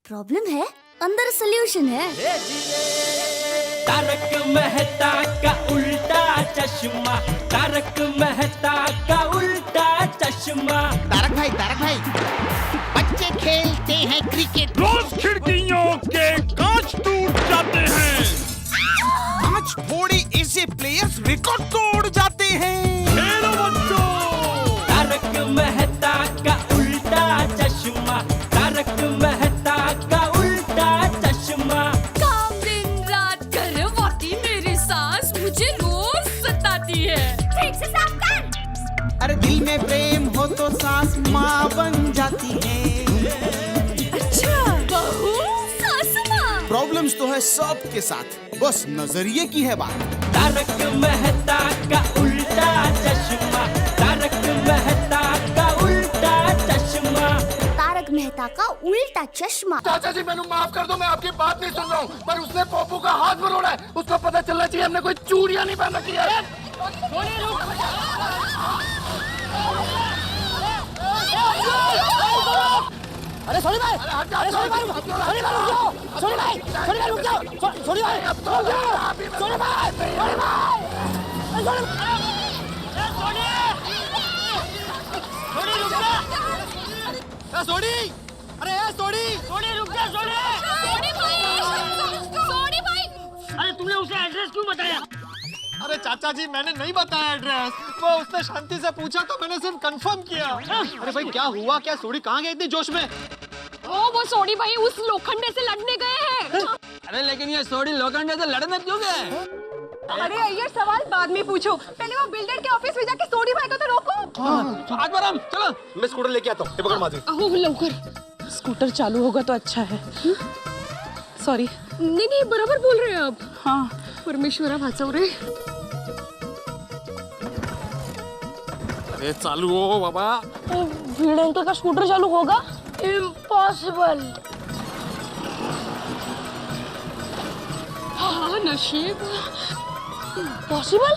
Problem है, अंदर solution है। तारक मेहता का उल्टा चश्मा, तारक मेहता का उल्टा चश्मा। तारक भाई, बच्चे खेलते हैं क्रिकेट, रोज खिड़कियों के कांच टूट जाते हैं, कांच फोड़े ऐसे प्लेयर्स रिकॉर्ड तोड़ जाते हैं। खेलो बच्चों। तारक मेहता का उल्टा चश्मा, तारक मेहता का उल्टा चश्मा। काम दिन रात करवाती मेरी सास मुझे रोज सताती है। ठीक से साफ कर। अरे दिल में प्रेम हो तो सास माँ बन जाती है। अच्छा, बहू सास माँ। प्रॉब्लम्स तो है सबके साथ, बस नजरिए की है बात। तारक मेहता का उल्टा चश्मा, तारक मेहता का उल्टा चश्मा। तारक मेहता का उल्टा चश्मा। चाचा जी मैंने माफ कर दो, मैं आपकी बात नहीं सुन रहा हूँ, पर उसने पप्पू का हाथ मरोड़ा है, उसको पता चलना चाहिए हमने कोई चूड़ियां नहीं पहन रखी है। अरे सोनी भाई, अरे सोनी भाई, सोनी भाई रुक जाओ, सोनी भाई, सोनी भाई रुक जाओ, सोनी भाई, सोनी भाई, सोनी भाई, सोनी रुक जा, सोनी, अरे यार सोनी, सोनी रुक जा, सोनी, सोनी भाई, अरे तुमने उसे एड्रेस क्यों बताया? अरे चाचा जी मैंने नहीं बताया एड्रेस, वो उसने शांति से पूछा तो मैंने सिर्फ कंफर्म किया। अरे भाई क्या हुआ, क्या सोनी कहाँ गई इतनी जोश में? वो सोनी भाई उस लोखंडे से लड़ने गए हैं। अरे लेकिन ये सोनी लोखंडे से लड़ने क्यों गए? अरे ये सवाल बाद में पूछो, पहले वो बिल्डर के ऑफिस में जाके सोनी भाई को तो रोको। आज बराम चलो, मैं स्कूटर लेके आता हूँ, पकड़ माजी। आओ लवकर, स्कूटर चालू होगा तो अच्छा है। सॉरी, नहीं बराबर बोल रहे हैं आप। हाँ परमेश्वरा भाचवरे। अरे चालू हो बाबा। भीड़ अंकल का स्कूटर चालू होगा? इम्पॉसिबल। हाँ नशीब। पॉसिबल?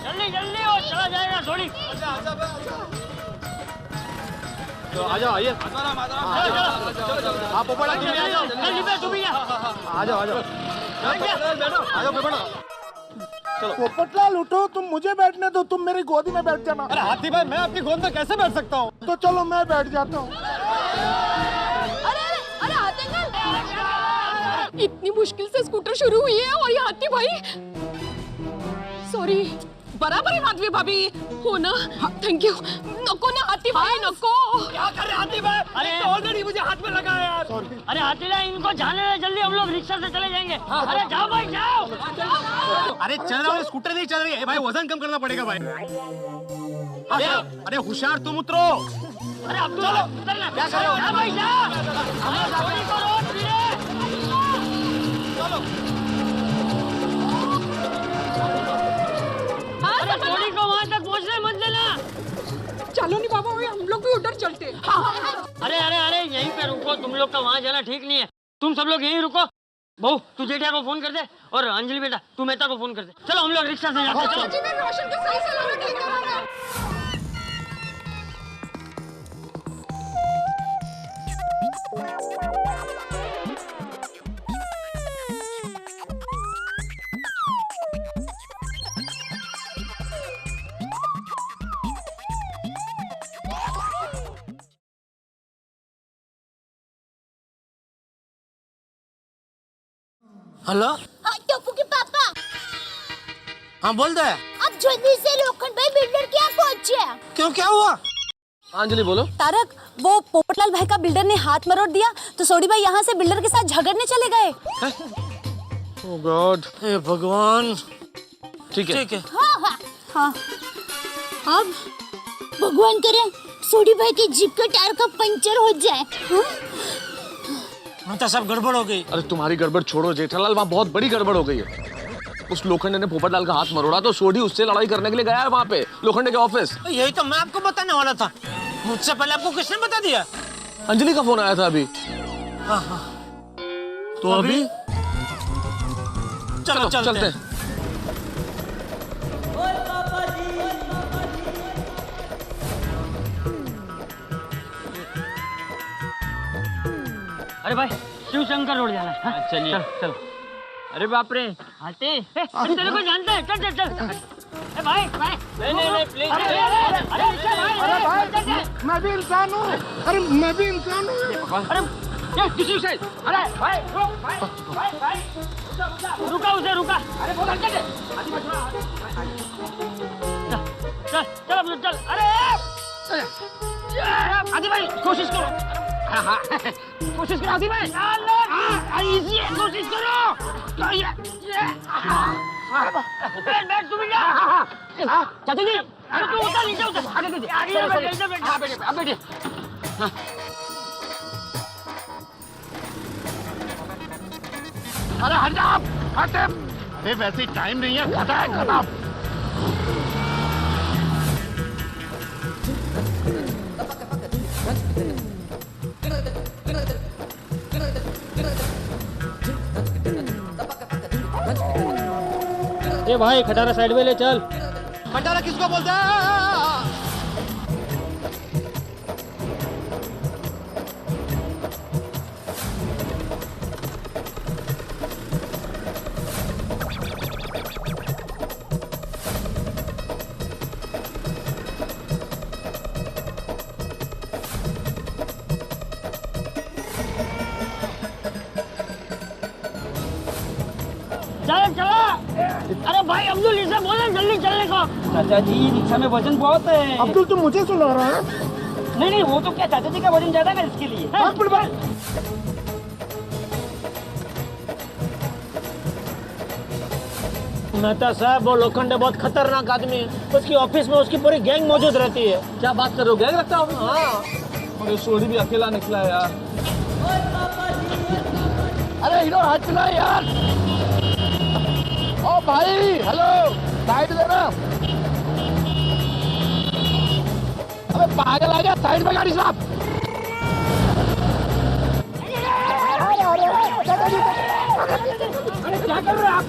जल्दी जल्दी और चला जाएगा सोनी। तो आ जाओ, आइए। आप ऊपर आ जाओ, आ जाओ, आ जाओ पेपर। चलो पोपटलाल उठो, तुम मुझे बैठने दो, तुम मेरी गोदी में बैठ जाना। अरे हाथी भाई मैं आपकी गोद में कैसे बैठ सकता हूँ? तो चलो मैं बैठ जाता हूँ। अरे हाथी अंकल, इतनी मुश्किल से स्कूटर शुरू हुई है और ये हाथी भाई। सॉरी, बराबर है माधवी भाभी हो ना। Thank you. नको ना हाथी भाई, नको। क्या कर रहे हाथी भाई? अरे ऑलरेडी मुझे हाथ में लगा है यार। अरे हाथी भाई इनको जाने दे, जल्दी हम लोग रिक्शा से चले जाएंगे। अरे जाओ भाई जाओ। अरे चल रहा है, स्कूटर नहीं चल रही है भाई, वजन कम करना पड़ेगा भाई। अरे होशियार तुम उतरो। अरे अब चलो उतरना। क्या कर रहे हो? जा भाई जा। हमें सोनी को रोक धीरे। अरे सोनी को वहाँ तक पहुँचने मत देना। चलो नहीं बाबा, हम लोग भी उधर चलते। अरे अरे अरे यहीं पे रुको, तुम लोग का वहाँ जाना ठीक नहीं है, तुम सब लोग यहीं रुको। बहू तू जेठिया को फोन कर दे और अंजलि बेटा तू मेहता को फोन कर दे। चलो हम लोग रिक्शा से जाते हैं। चलो। रोशन को सही सलामत लेकर आना। हेलो टप्पू के पापा, हाँ बोल दे। अब जल्दी से लोखंड भाई बिल्डर के यहाँ पहुँचे। क्यों क्या हुआ? अंजलि बोलो। तारक, वो पोपटलाल भाई का बिल्डर ने हाथ मरोड़ दिया तो सोनी भाई यहाँ से बिल्डर के साथ झगड़ने चले गए। ओह गॉड, हे भगवान। ठीक है हाँ। अब भगवान करे सोनी भाई की जीप का टायर का पंचर हो जाए। तो सब गड़बड़ हो गई। अरे तुम्हारी गड़बड़ छोड़ो जेठालाल, वहाँ बहुत बड़ी गड़बड़ हो गई है। उस लोखंडे ने पोपटलाल का हाथ मरोड़ा तो सोढ़ी उससे लड़ाई करने के लिए गया है वहाँ पे लोखंडे के ऑफिस। यही तो मैं आपको बताने वाला था, मुझसे पहले आपको किसने बता दिया? अंजलि का फोन आया था अभी। हाँ हाँ। तो अभी चलो चलते हैं। अरे भाई शिव शंकर रोड जाना है। हाँ, चलिए चल। अरे बाप रे हाथी तेरे को जानते हैं। चल चल चल। ए भाई भाई नहीं प्लीज। अरे भाई मैं भी इंसान हूँ। अरे मैं भी इंसान हूँ। अरे ये किसी से अरे भाई भाई रुका उसे रुका। अरे बोल चल चल चल चल। अरे आदि भाई कोशिश करो। हाँ कोशिश करो आदि भाई। इजी है कोशिश करो। बैठ तुम चाचा जी। अरे तू उतर नीचे उतर। आगे बैठिए। अरे हट जा आप, हट। अरे वैसे टाइम नहीं है, खत्म है खत्म। ए भाई खटारा साइड में ले चल। खटारा किसको बोलता है? चलो। अरे भाई अब्दुल इसे बोले जल्दी चलने को। चाचा जी रिक्शा में वजन बहुत है। अब्दुल तुम मुझे सुना रहा है? नहीं वो तो क्या चाचा जी का वजन ज्यादा है इसके लिए। मेहता साहब वो लोखंडे बहुत खतरनाक आदमी है। उसकी ऑफिस में उसकी पूरी गैंग मौजूद रहती है। क्या बात कर रहे हो? गैंग रखता हूँ? हाँ। और ये सोडी भी अकेला निकला है यार। अरे हीरो हाथ चला यार। ओ भाई हेलो, साइड देना। अबे पागल आ गया, साइड में गाड़ी साहब। क्या कर रहे हैं आप?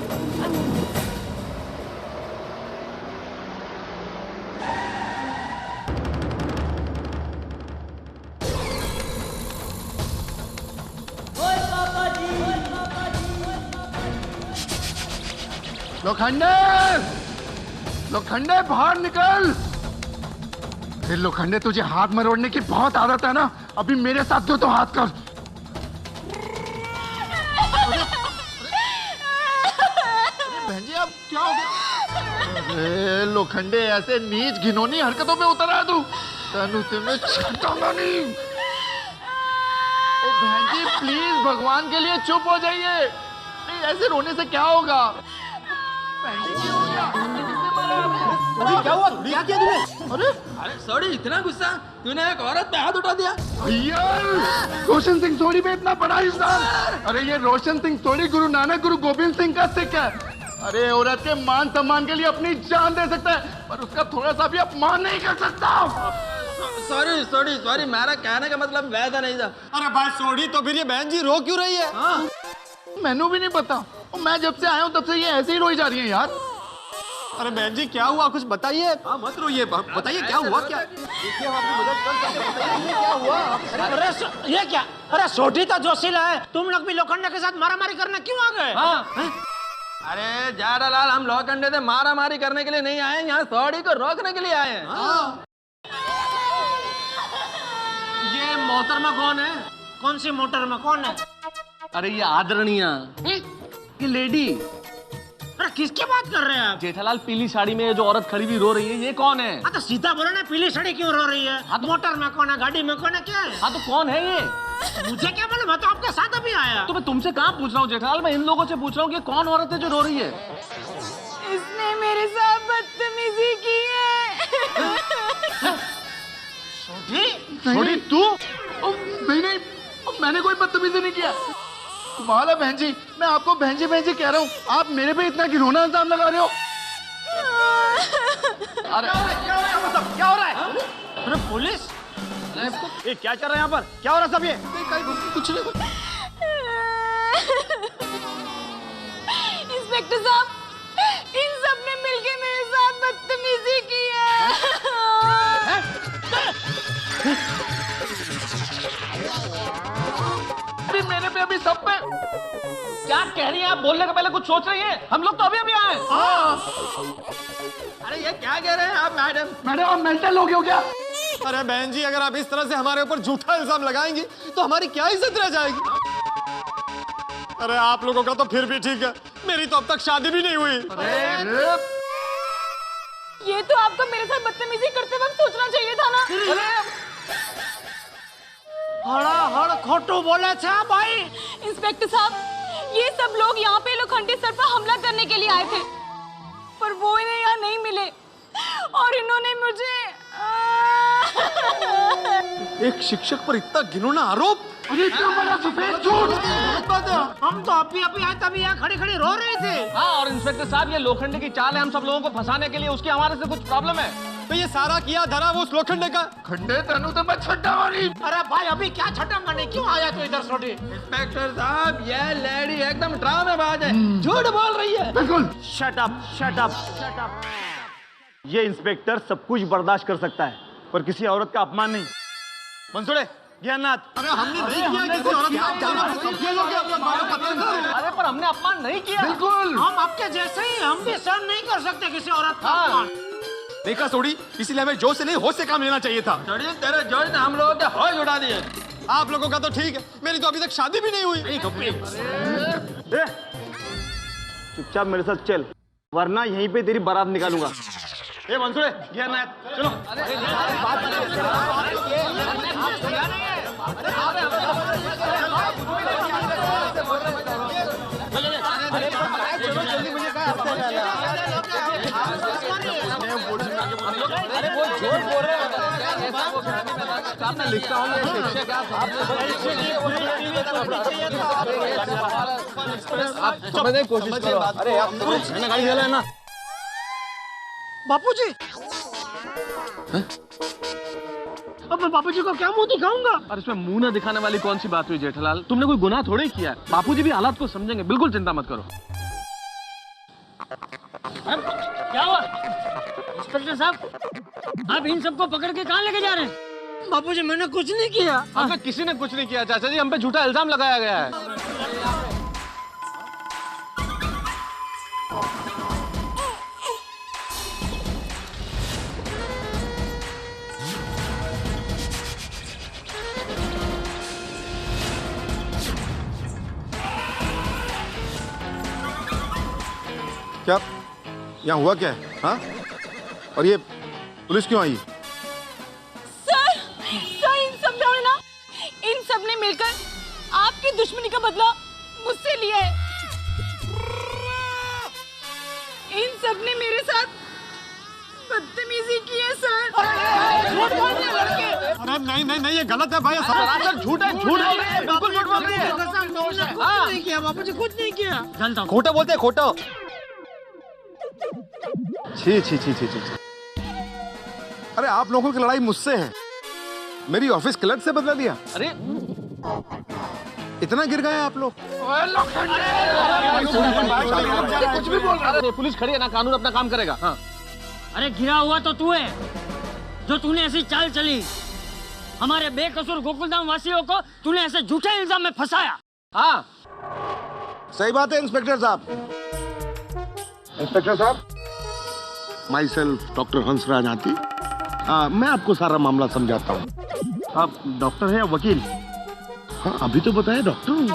लोखंडे बाहर निकल। फिर लोखंडे तुझे हाथ मरोड़ने की बहुत आदत है ना, अभी मेरे साथ दो तो हाथ कर। बहन जी अब क्या हो गया? अरे लोखंडे ऐसे नीच घिनौनी हरकतों पे उतर आया तू। तनु तुम्हें छटाऊंगा नहीं। ओ बहन जी प्लीज भगवान के लिए चुप हो जाइए। नहीं ऐसे रोने से क्या होगा? क्या हुआ? क्या किया तूने? अरे सॉरी, इतना गुस्सा? तूने एक औरत पे हाथ उठा दिया। भैया रोशन सिंह सोनी में इतना बड़ा इंसान। अरे ये रोशन सिंह सोनी गुरु नानक गुरु गोविंद सिंह का सिख है। अरे औरत के मान सम्मान के लिए अपनी जान दे सकता है, पर उसका थोड़ा सा भी अपमान नहीं कर सकता। सॉरी, मेरा कहने का मतलब वैसा नहीं था। अरे भाई सोडी, तो फिर ये बहन जी रो क्यों रही है? मैनू भी नहीं पता। मैं जब से आया हूँ तब से ये ऐसे ही रोई जा रही है यार। अरे बहन जी क्या हुआ? कुछ बताइए। हाँ मत रोइए, बताइए क्या हुआ? क्या देखिए हम आपकी मदद कर सकते हैं, बताइए क्या हुआ? अरे ये क्या? अरे सोटी तो जोशीला है, तुम लोग भी लोखंडे के साथ मारामारी करने क्यों आ गए? हाँ। अरे जाडालाल, हम लोखंडे से मारा मारी करने के लिए नहीं आए, यहाँ सॉडी को रोकने के लिए आए हैं। ये मोहतरमा कौन है? कौन सी मोहतरमा कौन है? अरे ये आदरणीय, ये लेडी। अरे किसकी बात कर रहे हैं आप? जेठालाल, पीली साड़ी में जो औरत खड़ी हुई रो रही है, ये कौन है? हाँ तो सीधा बोलो ना, पीली साड़ी क्यों रो रही है? मोटर में कौन है, गाड़ी में कौन है, क्या है? हाँ तो कौन है ये? मुझे क्या मालूम, मैं तो आपके साथ अभी आया। तो मैं तुमसे कहाँ पूछ रहा हूँ जेठालाल, मैं इन लोगों से पूछ रहा हूँ कि कौन औरत है जो रो रही है? इसने मेरे साथ बदतमीजी की है। सोनी तू? नहीं मैंने कोई बदतमीजी नहीं किया। कमाल है बहन जी, मैं आपको बहन जी कह रहा हूँ, आप मेरे पे इतना घिनौना इल्जाम लगा रहे हो। अरे क्या हो रहा है? अरे पुलिस, ये क्या चल रहा है यहाँ पर? क्या हो रहा है सब? ये कुछ नहीं। इंस्पेक्टर साहब, इन सब ने मिलके मेरे साथ बदतमीजी की है। मेरे पे अभी सब पे क्या कह रही हैं आप? बोलने के पहले कुछ सोच रही हैं? हम लोग तो अभी अभी आए। अरे ये क्या कह रहे हैं आप मैडम? मैडम आप मेंटल हो गए हो क्या? अरे बहन जी, अगर आप इस तरह से हमारे ऊपर झूठा इल्जाम लगाएंगी तो हमारी क्या इज्जत रह जाएगी? अरे आप लोगों का तो फिर भी ठीक है, मेरी तो अब तक शादी भी नहीं हुई। ये तो आपको मेरे साथ बदतमीजी करते वक्त सोचना चाहिए था ना। खोटू बोले थे भाई। इंस्पेक्टर साहब, ये सब लोग यहाँ पे लोखंडे सर पर हमला करने के लिए आए थे, पर वो इन्हें यहाँ नहीं मिले और इन्होंने मुझे एक शिक्षक पर इतना घिनौना आरोप? अरे इतना बड़ा सफेद झूठ! हम तो अभी अभी आए तभी यहाँ खड़े खड़े रो रहे थे। हाँ, और इंस्पेक्टर साहब ये लोखंडे की चाल है हम सब लोगों को फंसाने के लिए। उसकी हमारे से कुछ प्रॉब्लम है तो ये सारा किया धरा वो उस लोखंडे का? खंडे तनु तो मैं छड्डा मारी। अरे भाई अभी क्या छटा मारने क्यों आया तो इधर छोटे? इंस्पेक्टर साहब ये लेडी एकदम ड्रामेबाज है, झूठ बोल रही है। बिल्कुल। Shut up shut up shut up. ये इंस्पेक्टर सब कुछ बर्दाश्त कर सकता है पर किसी औरत का अपमान नहीं। मंसूरे, ज्ञाननाथ, अरे हमने नहीं किया किसी औरत का अपमान। ये लोग अपना बाल पतन कर रहे हैं। अरे पर हमने अपमान नहीं किया। बिल्कुल। हम आपके जैसे ही हम भी सहन नहीं कर सकते किसी औरत का अपमान। देखा सोड़ी, इसीलिए हमें जोश से नहीं होश से काम लेना चाहिए था। तेरे जोश ने हम लोगों के होश उड़ा दिए। आप लोगों का तो ठीक है, मेरी तो अभी तक शादी भी नहीं हुई। चुपचाप मेरे साथ चल वरना यहीं पे तेरी बारात निकालूंगा। ए मंसूरे, ज्ञाननाथ, चलो। अरे वो झूठ बोल रहे हैं। लिखता हूँ शिक्षक आप समझने की कोशिश करो। अरे आप मैंने गाड़ी चला है ना बापूजी। अब मैं बापूजी को क्या मुंह दिखाऊंगा? और इसमें मुंह न दिखाने वाली कौन सी बात हुई जेठालाल? तुमने कोई गुनाह थोड़े ही किया है। बापूजी भी हालात को समझेंगे, बिल्कुल चिंता मत करो। क्या हुआ इंस्पेक्टर साहब? आप इन सबको पकड़ के कहाँ लेके जा रहे हैं? बापूजी मैंने कुछ नहीं किया। आपका किसी ने कुछ नहीं किया चाचा जी, हम पे झूठा इल्जाम लगाया गया है। क्या यहाँ हुआ क्या है? हाँ? और ये पुलिस क्यों आई? सर, इन सब ने ना, इन सब ने मिलकर आपकी दुश्मनी का बदला मुझसे लिया है। इन सब ने मेरे साथ बदतमीजी की है सर। झूठ बोल रहे हैं लड़के। अरे नहीं नहीं नहीं, ये गलत है भाई। झूठ है, झूठ बोल रही है, बिल्कुल झूठ बोल रही है। कुछ नहीं किया बापूजी, कुछ नहीं किया। जानता हूँ। खोटा बोलते हैं, खोटा। छी छी छी छी छी। अरे आप लोगों की लड़ाई मुझसे है, मेरी ऑफिस क्लर्क से बदला लिया। अरे इतना गिर गए आप लोग? कुछ भी बोल रहा है। पुलिस खड़ी है ना, कानून अपना काम करेगा। हाँ। अरे गिरा हुआ तो तू है, जो तूने ऐसी चाल चली हमारे बेकसूर गोकुलधाम वासियों को तूने ऐसे झूठे इल्जाम में फंसाया। हाँ सही बात है इंस्पेक्टर साहब। इंस्पेक्टर साहब, माई सेल्फ डॉक्टर हंसराज हाथी। मैं आपको सारा मामला समझाता हूँ। आप डॉक्टर हैं या वकील? हाँ अभी तो बताया डॉक्टर हूँ।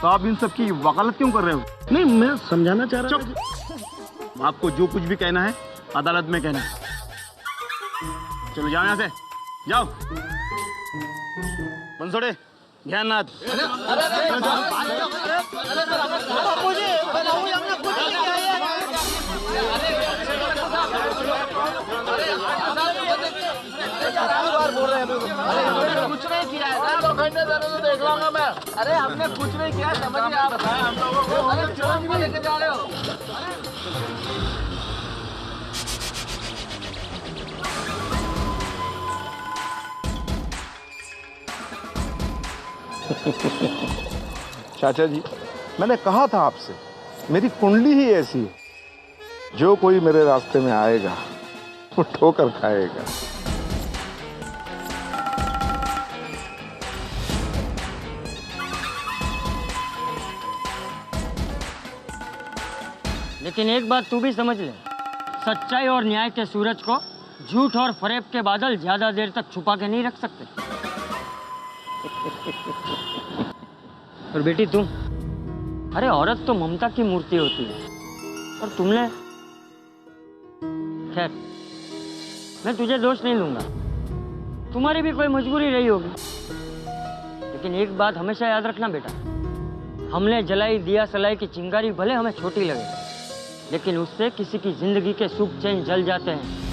तो आप इन सब की वकालत क्यों कर रहे हो? नहीं मैं समझाना चाह रहा हूँ। आपको जो कुछ भी कहना है अदालत में कहना है। चलो जाओ यहाँ से, जाओ। मंसूरे, ज्ञाननाथ। कुछ नहीं किया है, देख लूंगा मैं। अरे हमने कुछ नहीं किया, समझिए आप। हम लोगों को अरे क्यों लेके जा रहे हो? चाचा जी, मैंने कहा था आपसे, मेरी कुंडली ही ऐसी है, जो कोई मेरे रास्ते में आएगा वो ठोकर खाएगा। लेकिन एक बात तू भी समझ ले, सच्चाई और न्याय के सूरज को झूठ और फरेब के बादल ज्यादा देर तक छुपा के नहीं रख सकते। और बेटी तुम, अरे औरत तो ममता की मूर्ति होती है, और तुमने, खैर मैं तुझे दोष नहीं लूंगा, तुम्हारी भी कोई मजबूरी रही होगी। लेकिन एक बात हमेशा याद रखना बेटा, हमने जलाई दिया सलाई की चिंगारी भले हमें छोटी लगे, लेकिन उससे किसी की जिंदगी के सुख चैन जल जाते हैं।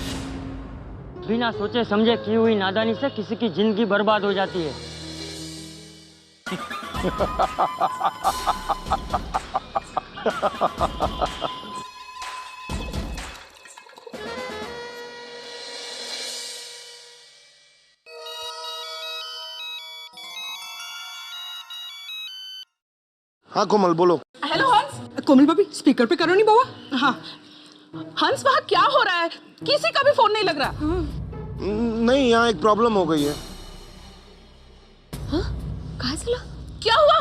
बिना सोचे समझे की हुई नादानी से किसी की जिंदगी बर्बाद हो जाती है। हाँ कोमल बोलो। हेलो हंस। कोमल भाभी स्पीकर पे करो नहीं बाबा। हाँ हंस, वहाँ क्या हो रहा है? किसी का भी फोन नहीं लग रहा। नहीं, यहाँ एक प्रॉब्लम हो गई है। हाँ? कहाँ चला? क्या हुआ?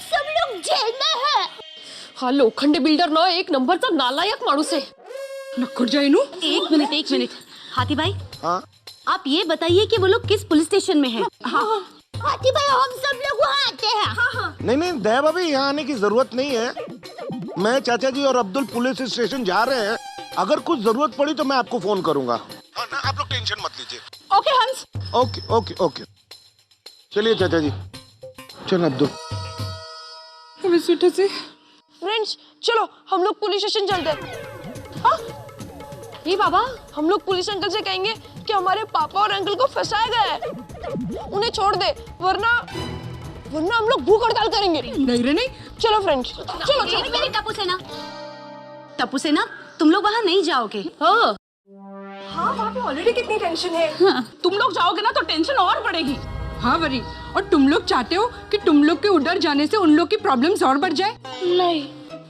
सब लोग जेल में है। हा लोखंडे बिल्डर ना एक नंबरचा नालायक माणूस आहे। नक्कुर जाइनू। एक मिनट हाथी भाई, हाँ आप ये बताइए कि वो लोग किस पुलिस स्टेशन में हैं? हाँ हाथी भाई, हम सब लोग वहाँ आते हैं। हाँ। नहीं दया भाभी, यहाँ आने की जरूरत नहीं है। मैं, चाचा जी और अब्दुल पुलिस स्टेशन जा रहे हैं। अगर कुछ जरूरत पड़ी तो मैं आपको फोन करूंगा। हाँ ना, आप लोग टेंशन मत लीजिए। ओके हंस। ओके ओके ओके, चलिए चाचा जी। चल अब्दुल। फ्रेंड्स चलो हम लोग पुलिस स्टेशन चलते हैं। हाँ? ये बाबा, हम लोग पुलिस अंकल से कहेंगे कि हमारे पापा और अंकल को फंसाया गया है, उन्हें छोड़ दे, वरना हम लोग भूख हड़ताल करेंगे। नहीं रे नहीं। चलो फ्रेंड्स चलो। मेरे टप्पू सेना, तुम लोग वहाँ नहीं जाओगे। हाँ वहाँ पे ऑलरेडी कितनी टेंशन है। हाँ। तुम लोग जाओगे ना तो टेंशन और बढ़ेगी। हाँ वरी, और तुम लोग चाहते हो कि तुम लोग के उधर जाने से उन लोग की प्रॉब्लम्स और बढ़ जाए? नहीं,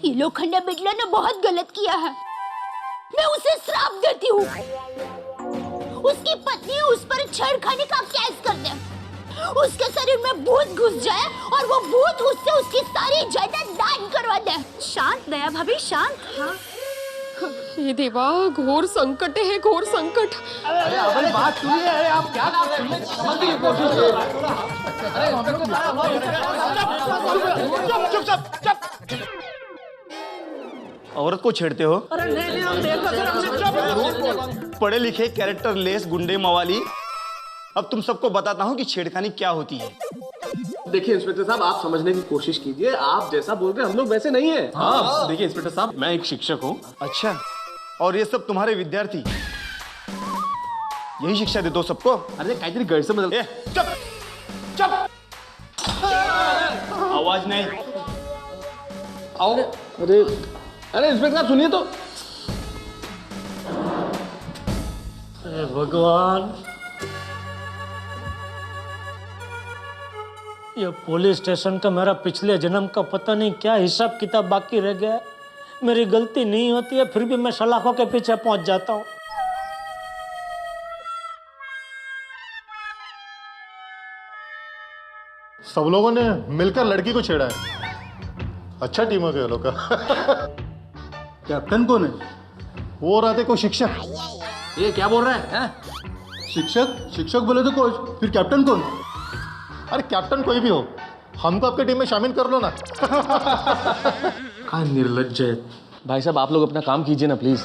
ये लोखंडा बिल्डर ने बहुत गलत किया है। मैं उसे श्राप देती हूँ, उसकी पत्नी उस पर छेड़खानी का केस कर दे, उसके शरीर में भूत घुस जाए और वो भूत उससे उसकी सारी जायदाद दान करवा दे। शांत दया भाभी, शांत। हाँ। ये देवा, घोर संकट है, घोर संकट। अरे हमारी बात सुनिए। अरे आप क्या समझने की कोशिश कर रहे हैं? चुप। औरत को छेड़ते हो? अरे नहीं, हम पढ़े लिखे कैरेक्टर लेस गुंडे मवाली। अब तुम सबको बताता हूँ कि छेड़खानी क्या होती है। देखिए इंस्पेक्टर साहब, आप समझने की कोशिश कीजिए। आप जैसा बोल रहे हैं हम लोग वैसे नहीं है। हाँ देखिए इंस्पेक्टर साहब, मैं एक शिक्षक हूँ। अच्छा, और ये सब तुम्हारे विद्यार्थी यही शिक्षा देते हो सबको? अरे काहीतरी गैरसमझ बदल। चुप। आवाज नहीं। आओ। अरे इंस्पेक्टर साहब सुनिए तो। अरे भगवान, ये पुलिस स्टेशन का मेरा पिछले जन्म का पता नहीं क्या हिसाब किताब बाकी रह गया है। मेरी गलती नहीं होती है, फिर भी मैं सलाखों के पीछे पहुंच जाता हूँ। सब लोगों ने मिलकर लड़की को छेड़ा है। अच्छा टीम है लोग का। कैप्टन कौन है? वो रहते कोई शिक्षक। ये क्या बोल रहा है? शिक्षक बोले तो कोच, फिर कैप्टन कौन? अरे कैप्टन कोई भी हो, हमको आपके टीम में शामिल कर लो ना। कहाँ निर्लज्ज है। भाई साहब आप लोग अपना काम कीजिए ना प्लीज।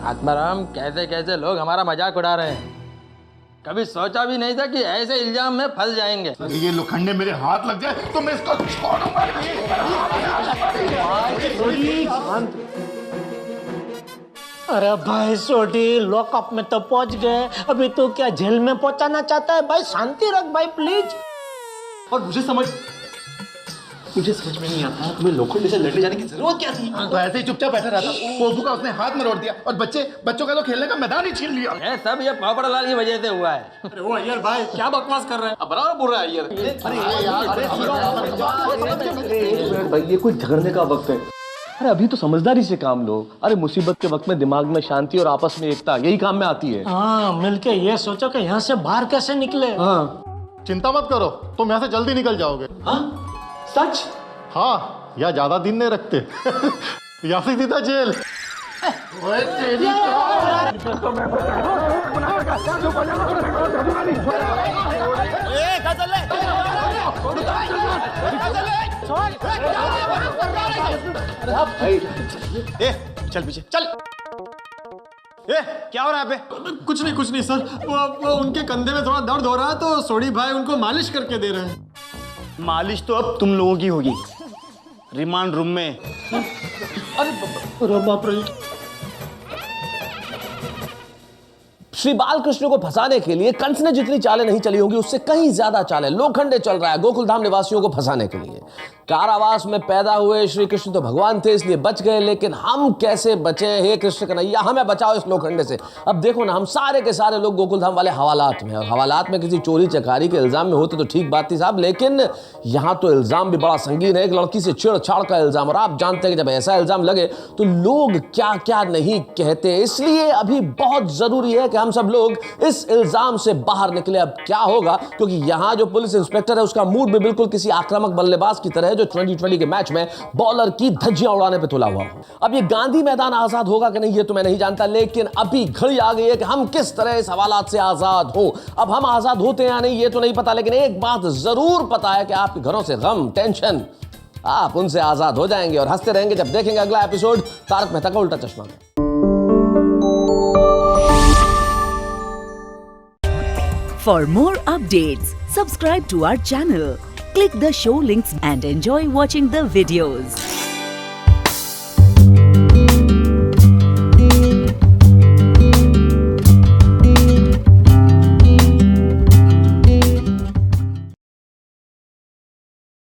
आत्माराम, कैसे कैसे लोग हमारा मजाक उड़ा रहे हैं। कभी सोचा भी नहीं था कि ऐसे इल्जाम में फंस जाएंगे। अरे ये लोखंडे मेरे हाथ लग जाए तो मैं इसको छोड़ूंगा नहीं। अरे भाई सोटी, लॉकअप में तो पहुंच गए, अभी तो क्या जेल में पहुंचाना चाहता है? भाई शांति रख भाई प्लीज। और मुझे मुझे समझ में नहीं आता तुम्हें लोखंडे से लड़ने जाने की जरूरत क्या थी? तो ऐसे ही चुपचाप बैठा रहा था, पोपू का उसने हाथ मरोड़ दिया और बच्चों का तो खेलने का मैदान ही छीन लिया। ये सब ये पोपटलाल की वजह से हुआ है। अरे वो अय्यर भाई क्या बकवास कर रहे हैं? अब बराबर बोल रहा है यार। भाई ये कोई झगड़ने का वक्त है? अरे अभी तो समझदारी से काम लो। अरे मुसीबत के वक्त में दिमाग में शांति और आपस में एकता यही काम में आती है। हाँ, मिलके ये सोचो कि यहाँ से बाहर कैसे निकले। हाँ चिंता मत करो, तुम यहाँ से जल्दी निकल जाओगे। हाँ सच? हाँ, या ज्यादा दिन नहीं रखते या फिर सीधा जेल। चल पीछे चल। क्या हो रहा है यहाँ पे? कुछ नहीं सर, वो उनके कंधे में थोड़ा दर्द हो रहा है तो सोडी भाई उनको मालिश करके दे रहे हैं। मालिश तो अब तुम लोगों की होगी रिमांड रूम में। अरे बाप रे। श्री बालकृष्ण को फंसाने के लिए कंस ने जितनी चालें नहीं चली होंगी उससे कहीं ज्यादा चालें लोखंडे चल रहा है गोकुलधाम निवासियों को फंसाने के लिए। कारावास में पैदा हुए श्री कृष्ण तो भगवान थे इसलिए बच गए, लेकिन हम कैसे बचे? हे कृष्ण कन्हैया हमें बचाओ इस लोखंडे से। अब देखो ना, हम सारे के सारे लोग गोकुलधाम वाले हवालात में, और हवालात में किसी चोरी चकारी के इल्जाम में होते तो ठीक बात थी साहब, लेकिन यहाँ तो इल्जाम भी बड़ा संगीन है, एक लड़की से छेड़छाड़ का इल्जाम। और आप जानते हैं कि जब ऐसा इल्जाम लगे तो लोग क्या क्या नहीं कहते, इसलिए अभी बहुत जरूरी है कि हम सब लोग इस इल्जाम से बाहर निकले। अब क्या होगा, क्योंकि यहाँ जो पुलिस इंस्पेक्टर है उसका मूड भी बिल्कुल किसी आक्रामक बल्लेबाज की तरह है जो 2020 के मैच में बॉलर की धज्जियां उड़ाने पे तुला हुआ हो। अब ये गांधी मैदान आजाद होगा कि नहीं ये तो मैं नहीं जानता, लेकिन अभी घड़ी आ गई है कि हम किस तरह इस हवालात से आजाद हो। अब हम आजाद होते हैं या नहीं ये तो नहीं पता, लेकिन एक बात जरूर पता है कि आपके घरों से गम टेंशन आप उनसे आजाद हो जाएंगे और हंसते रहेंगे जब देखेंगे अगला एपिसोड तारक मेहता का उल्टा चश्मा में। For more updates, subscribe to our channel, click the show links and enjoy watching the videos.